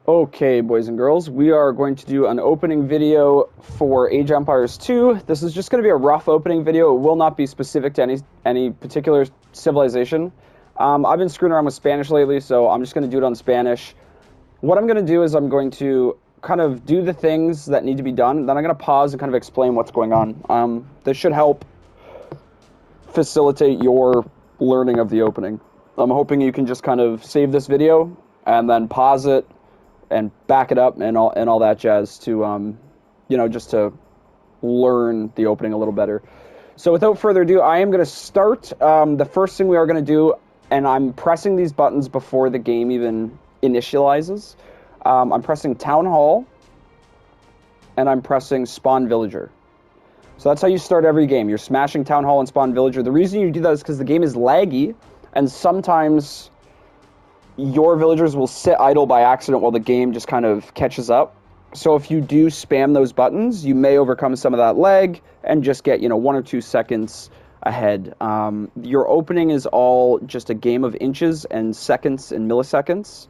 Okay, boys and girls, we are going to do an opening video for Age of Empires 2. This is just going to be a rough opening video. It will not be specific to any particular civilization. I've been screwing around with Spanish lately, so I'm just going to do it on Spanish. What I'm going to do is I'm going to kind of do the things that need to be done, then I'm going to pause and kind of explain what's going on. This should help facilitate your learning of the opening. I'm hoping you can just kind of save this video and then pause it and back it up and all that jazz to, just to learn the opening a little better. So without further ado, I am going to start. The first thing we are going to do, and I'm pressing these buttons before the game even initializes. I'm pressing Town Hall, and I'm pressing Spawn Villager. So that's how you start every game. You're smashing Town Hall and Spawn Villager. The reason you do that is because the game is laggy, and sometimes your villagers will sit idle by accident while the game just kind of catches up. So if you do spam those buttons, you may overcome some of that lag and just get, 1 or 2 seconds ahead. Your opening is all just a game of inches and seconds and milliseconds.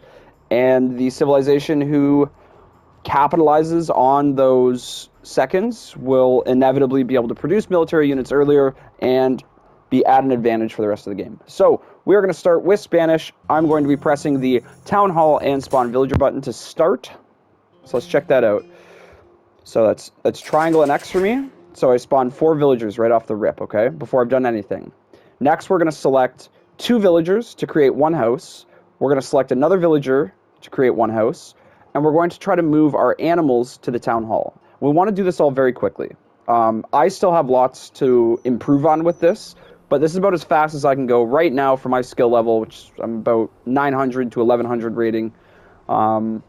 And the civilization who capitalizes on those seconds will inevitably be able to produce military units earlier and be at an advantage for the rest of the game. So we are going to start with Spanish. I'm going to be pressing the Town Hall and Spawn Villager button to start. So let's check that out. So that's triangle and X for me. So I spawned 4 villagers right off the rip, okay, before I've done anything. Next, we're going to select 2 villagers to create 1 house. We're going to select another villager to create 1 house. And we're going to try to move our animals to the Town Hall. We want to do this all very quickly. I still have lots to improve on with this, but this is about as fast as I can go right now for my skill level, which I'm about 900 to 1100 rating. So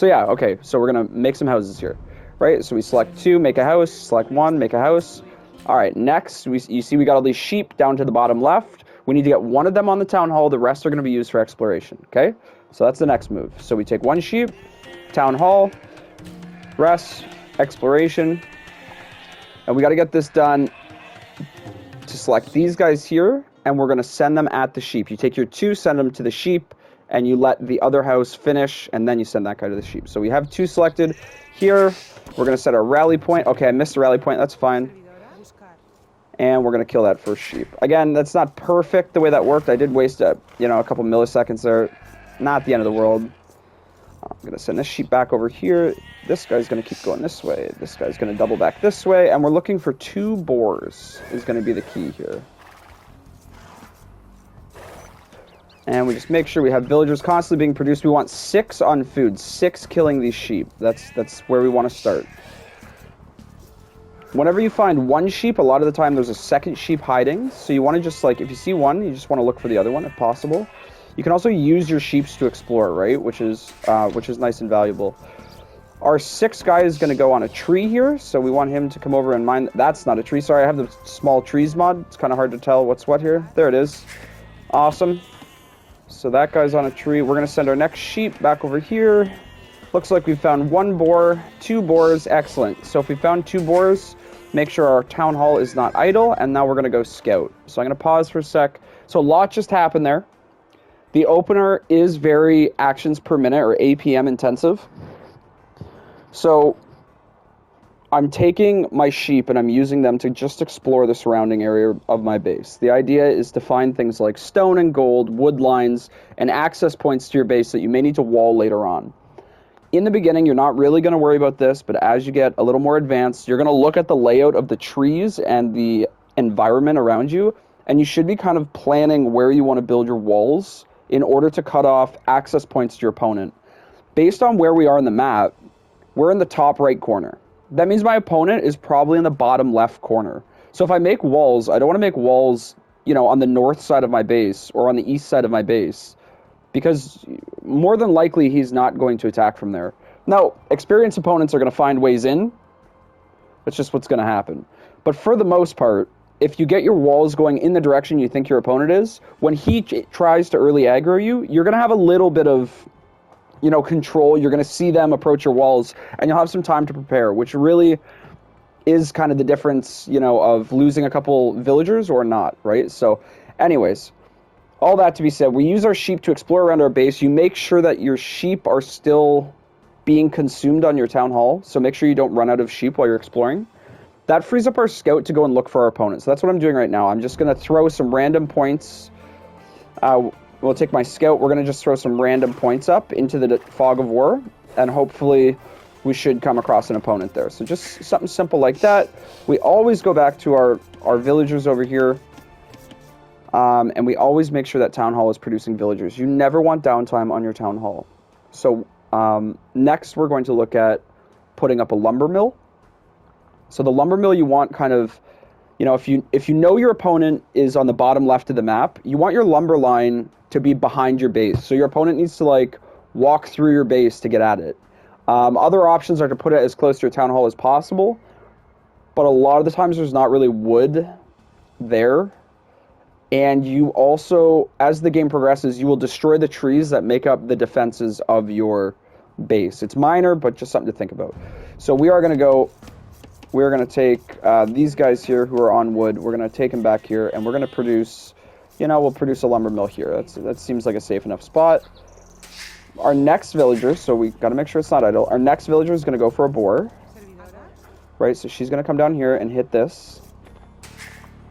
yeah, okay, so we're going to make some houses here, right? So we select 2, make a house, select 1, make a house. All right, next, you see we got all these sheep down to the bottom left. We need to get 1 of them on the Town Hall. The rest are going to be used for exploration, okay? So that's the next move. So we take 1 sheep, Town Hall, rest, exploration, and we got to get this done to select these guys here, and we're going to send them at the sheep. You take your 2, send them to the sheep, and you let the other house finish, and then you send that guy to the sheep. So we have 2 selected here. We're going to set our rally point. Okay, I missed the rally point. That's fine. And we're going to kill that first sheep. Again, that's not perfect the way that worked. I did waste a couple milliseconds there. Not the end of the world. I'm going to send this sheep back over here. This guy's going to keep going this way. This guy's going to double back this way. And we're looking for 2 boars is going to be the key here. And we just make sure we have villagers constantly being produced. We want 6 on food. 6 killing these sheep. That's where we want to start. Whenever you find 1 sheep, a lot of the time there's a second sheep hiding. So you want to just, if you see 1, you just want to look for the other one if possible. You can also use your sheeps to explore, right? Which is nice and valuable. Our 6th guy is going to go on a tree here, so we want him to come over and mine. That's not a tree. Sorry, I have the small trees mod. It's kind of hard to tell what's what here. There it is. Awesome. So that guy's on a tree. We're going to send our next sheep back over here. Looks like we found 1 boar, 2 boars. Excellent. So if we found 2 boars, make sure our Town Hall is not idle, and now we're going to go scout. So I'm going to pause for a sec. So a lot just happened there. The opener is very actions per minute, or APM intensive. So I'm taking my sheep and I'm using them to just explore the surrounding area of my base. The idea is to find things like stone and gold, wood lines, and access points to your base that you may need to wall later on. In the beginning, you're not really going to worry about this, but as you get a little more advanced, you're going to look at the layout of the trees and the environment around you, and you should be kind of planning where you want to build your walls in order to cut off access points to your opponent. Based on where we are in the map, we're in the top right corner. That means my opponent is probably in the bottom left corner. So if I make walls, I don't want to make walls, on the north side of my base or on the east side of my base, because more than likely he's not going to attack from there. Now, experienced opponents are going to find ways in. That's just what's going to happen. But for the most part, if you get your walls going in the direction you think your opponent is, when he tries to early aggro you, you're going to have a little bit of, control. You're going to see them approach your walls, and you'll have some time to prepare, which really is kind of the difference, of losing a couple villagers or not, right? So, anyways, all that to be said, we use our sheep to explore around our base. You make sure that your sheep are still being consumed on your town hall, so make sure you don't run out of sheep while you're exploring. That frees up our scout to go and look for our opponent. So that's what I'm doing right now. I'm just going to throw some random points. We'll take my scout. We're going to just throw some random points up into the fog of war, and hopefully we should come across an opponent there. So just something simple like that. We always go back to our villagers over here, and we always make sure that town hall is producing villagers. You never want downtime on your town hall. So next we're going to look at putting up a lumber mill. So the lumber mill you want kind of, you know, if you know your opponent is on the bottom left of the map, you want your lumber line to be behind your base. So your opponent needs to like walk through your base to get at it. Other options are to put it as close to your town hall as possible, but a lot of the times there's not really wood there. And you also, as the game progresses, you will destroy the trees that make up the defenses of your base. It's minor, but just something to think about. So we're going to take these guys here who are on wood. We're going to take them back here, and we're going to produce, you know, we'll produce a lumber mill here. That seems like a safe enough spot. Our next villager, so we got to make sure it's not idle. Our next villager is going to go for a boar. Right, so she's going to come down here and hit this.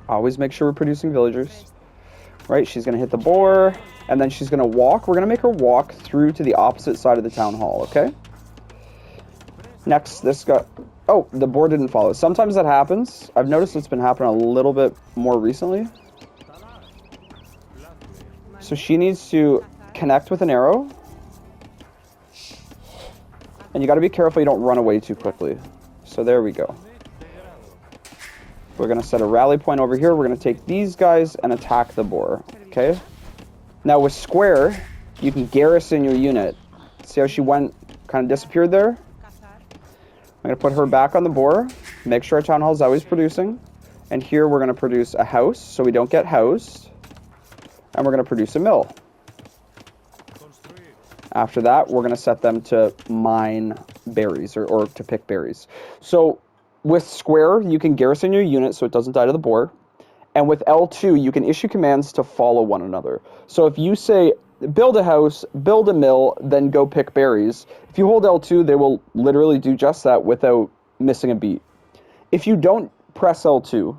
Always make sure we're producing villagers. Right, she's going to hit the boar, and then she's going to walk. We're going to make her walk through to the opposite side of the town hall, okay? Next, this guy... Oh, the boar didn't follow. Sometimes that happens. I've noticed it's been happening a little bit more recently. So she needs to connect with an arrow. And you got to be careful you don't run away too quickly. So there we go. We're going to set a rally point over here. We're going to take these guys and attack the boar. Okay? Now with square, you can garrison your unit. See how she went, kind of disappeared there? I'm going to put her back on the boar. Make sure our town hall is always producing. And here we're going to produce a house so we don't get housed. And we're going to produce a mill. After that, we're going to set them to mine berries or to pick berries. So with square, you can garrison your unit so it doesn't die to the boar. And with L2, you can issue commands to follow one another. So if you say, build a house, build a mill, then go pick berries, if you hold L2, they will literally do just that without missing a beat. If you don't press L2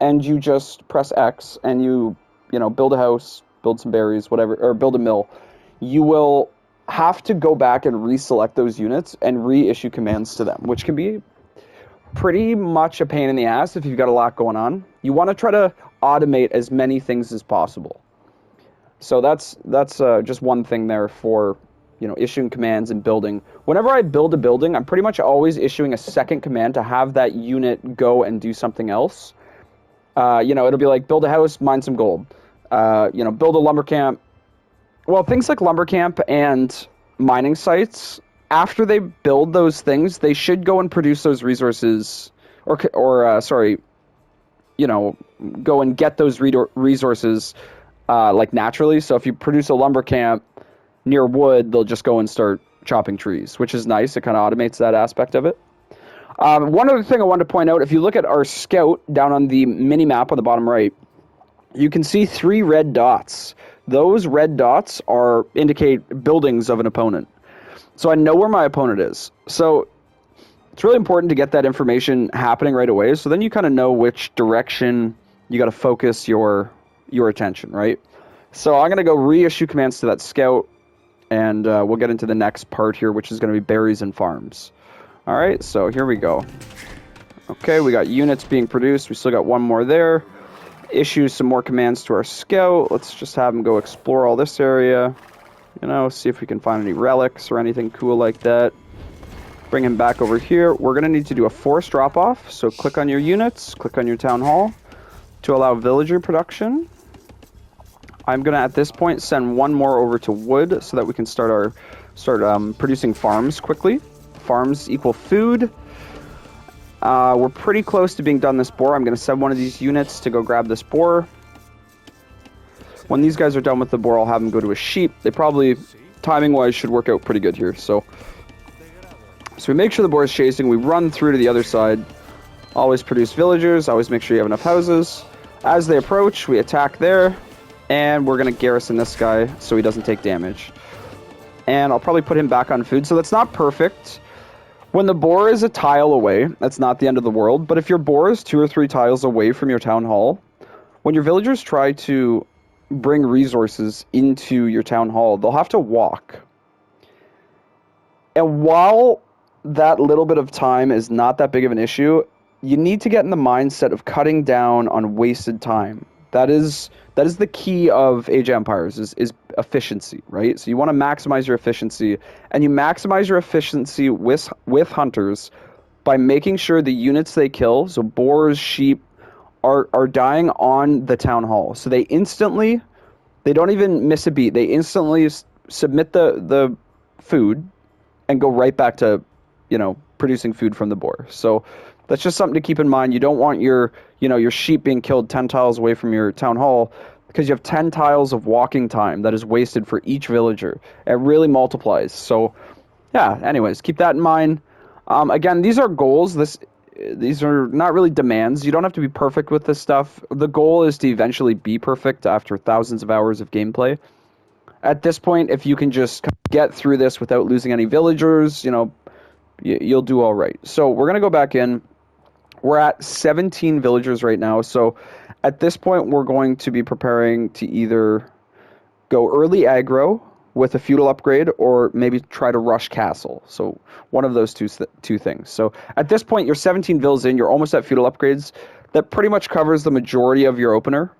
and you just press X and you build a house, build some berries, whatever, or build a mill, you will have to go back and reselect those units and reissue commands to them, which can be pretty much a pain in the ass if you've got a lot going on. You want to try to automate as many things as possible. So that's just one thing there for, issuing commands and building. Whenever I build a building, I'm pretty much always issuing a second command to have that unit go and do something else. It'll be like, build a house, mine some gold. Build a lumber camp. Well, things like lumber camp and mining sites, after they build those things, they should go and produce those resources, go and get those resources naturally. So if you produce a lumber camp near wood, they'll just go and start chopping trees, which is nice. It kind of automates that aspect of it. One other thing I wanted to point out, if you look at our scout down on the mini map on the bottom right, you can see 3 red dots. Those red dots indicate buildings of an opponent. So I know where my opponent is. So it's really important to get that information happening right away. So then you kind of know which direction you got to focus your attention, right? So I'm going to go reissue commands to that scout, and we'll get into the next part here, which is going to be berries and farms. All right, so here we go. Okay, we got units being produced. We still got one more there. Issue some more commands to our scout. Let's just have him go explore all this area. See if we can find any relics or anything cool like that. Bring him back over here. We're going to need to do a force drop-off. So click on your units, click on your town hall to allow villager production. I'm going to, at this point, send one more over to wood so that we can start producing farms quickly. Farms equal food. We're pretty close to being done this boar. I'm going to send one of these units to go grab this boar. When these guys are done with the boar, I'll have them go to a sheep. They probably, timing-wise, should work out pretty good here. So we make sure the boar is chasing. We run through to the other side. Always produce villagers. Always make sure you have enough houses. As they approach, we attack there. And we're going to garrison this guy so he doesn't take damage. and I'll probably put him back on food. So that's not perfect. When the boar is a tile away, that's not the end of the world. But if your boar is 2 or 3 tiles away from your town hall, when your villagers try to bring resources into your town hall, they'll have to walk. And while that little bit of time is not that big of an issue, you need to get in the mindset of cutting down on wasted time. That is the key of Age of Empires is efficiency, right? So you want to maximize your efficiency, and you maximize your efficiency with hunters by making sure the units they kill, so boars, sheep, are dying on the town hall. So they don't even miss a beat. They instantly submit the food and go right back to, producing food from the boar. So that's just something to keep in mind. You don't want your sheep being killed 10 tiles away from your town hall, because you have 10 tiles of walking time that is wasted for each villager. It really multiplies. So, yeah, anyways, keep that in mind. Again, these are goals. These are not really demands. You don't have to be perfect with this stuff. The goal is to eventually be perfect after thousands of hours of gameplay. At this point, if you can just get through this without losing any villagers, you'll do all right. So we're going to go back in. We're at 17 villagers right now. So at this point, we're going to be preparing to either go early aggro with a feudal upgrade, or maybe try to rush castle. So one of those two things. So at this point, you're 17 vills in. You're almost at feudal upgrades. That pretty much covers the majority of your opener.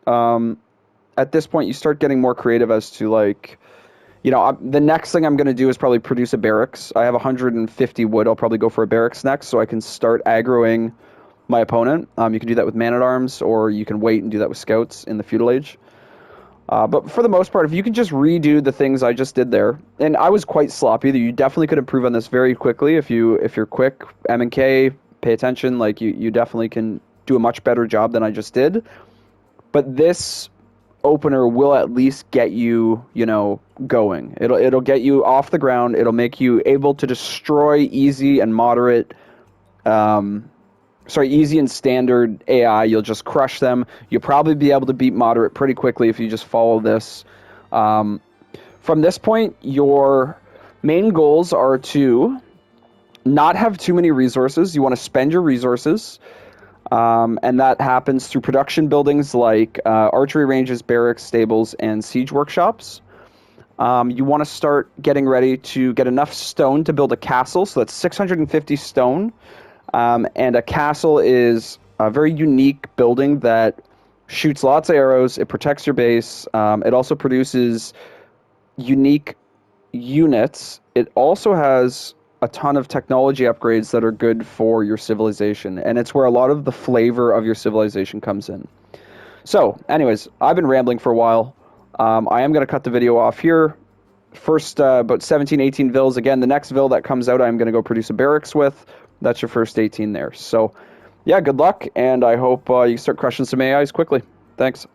At this point, you start getting more creative as to, the next thing I'm going to do is probably produce a barracks. I have 150 wood. I'll probably go for a barracks next, so I can start aggroing my opponent. You can do that with man-at-arms, or you can wait and do that with scouts in the feudal age. But for the most part, if you can just redo the things I just did there, and I was quite sloppy, you definitely could improve on this very quickly if you're quick, M&K, pay attention, you definitely can do a much better job than I just did. But this opener will at least get you, going. It'll get you off the ground. It'll make you able to destroy easy and moderate, easy and standard AI. You'll just crush them. You'll probably be able to beat moderate pretty quickly if you just follow this. From this point, your main goals are to not have too many resources. You want to spend your resources. And that happens through production buildings like archery ranges, barracks, stables, and siege workshops. You want to start getting ready to get enough stone to build a castle. So that's 650 stone. And a castle is a very unique building that shoots lots of arrows. It protects your base. It also produces unique units. It also has a ton of technology upgrades that are good for your civilization, and it's where a lot of the flavor of your civilization comes in. So, anyways, I've been rambling for a while. I am going to cut the video off here. First, about 17, 18 vills. Again, the next vill that comes out, I'm going to go produce a barracks with. That's your first 18 there. So, yeah, good luck, and I hope you start crushing some AIs quickly. Thanks.